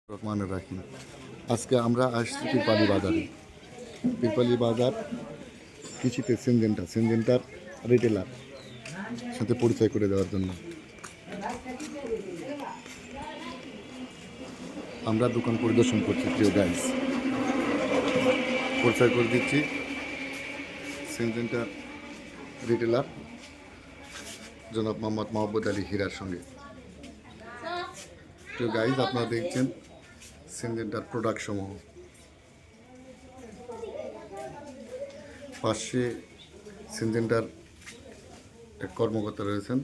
রহমানুর রাহিম। আজকে আমরা আসছি পিরপালি বাজারে। পিরপালি বাজার কৃষিতে সিনজেন্টার রিটেলার সাথে পরিচয় করে দেওয়ার জন্য আমরা দোকান পরিদর্শন করছি। প্রিয় গাইস, পরিচয় করে দিচ্ছি সিনজেন্টার রিটেলার জনাব মোহাম্মদ মহব্বত আলী হীরার সঙ্গে। প্রিয় গাইস, আপনারা দেখছেন সিনজেন্টার প্রোডাক্ট সমূহ। পাশে সিনজেন্টার এক কর্মকর্তা রয়েছেন,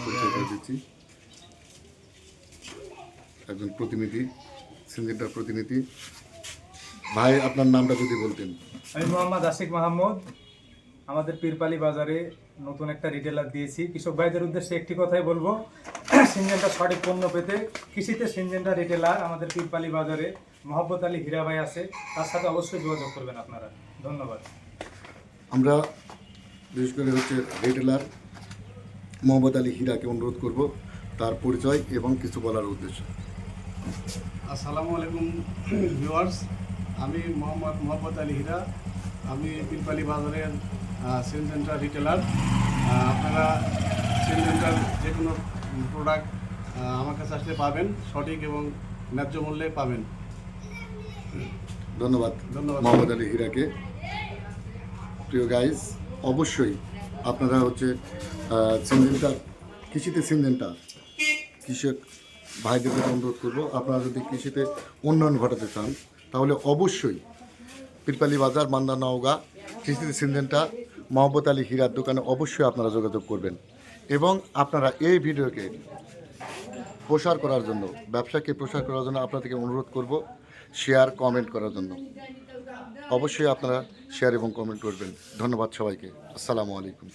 পরিচয় করে দিচ্ছি। একজন প্রতিনিধি, সিনজেন্টার প্রতিনিধি। ভাই, আপনার নামটা যদি বলতেন। আমি মোহাম্মদ আশিক মাহমুদ। আমাদের পীরপালি বাজারে নতুন একটা রিটেলার দিয়েছি। কৃষক ভাইদের উদ্দেশ্যে একটি কথাই বলবো, সিনজেন্টার সঠিক পণ্য পেতে কৃষিতে সিনজেন্টার রিটেলার আমাদের পীরপালি বাজারে মহব্বত আলী হীরা ভাই আছে, তার সাথে অবশ্যই যোগাযোগ করবেন আপনারা। ধন্যবাদ। আমরা বিশেষ করে রিটেলার মহব্বত আলী হীরাকে অনুরোধ করব তার পরিচয় এবং কিছু বলার উদ্দেশ্য। আসসালামু আলাইকুম ভিউয়ার্স, আমি মোহাম্মদ মহব্বত আলী হীরা। আমি পীরপালি বাজারের সিনজেন্টার রিটেলার। আপনারা সিনজেন্টার যে কোনো প্রোডাক্ট আমার কাছে আসলে পাবেন, সঠিক এবং ন্যায্য মূল্যে পাবেন। ধন্যবাদ মোহাম্মদ আলী হীরাকে। প্রিয় গাইজ, অবশ্যই আপনারা সিনজেন্টার কৃষিতে সিনজেন্টার কৃষক ভাইদের অনুরোধ করবো, আপনারা যদি কৃষিতে উন্নয়ন ঘটাতে চান তাহলে অবশ্যই পীরপালি বাজার মান্দা নওগাঁ কৃষিতে সিনজেন্টার মহব্বত আলী হীরার দোকানে অবশ্যই আপনারা যোগাযোগ করবেন। এবং আপনারা এই ভিডিওকে প্রসার করার জন্য, ব্যবসাকে প্রসার করার জন্য আপনাদেরকে অনুরোধ করব শেয়ার কমেন্ট করার জন্য। অবশ্যই আপনারা শেয়ার এবং কমেন্ট করবেন। ধন্যবাদ সবাইকে। আসসালামু আলাইকুম।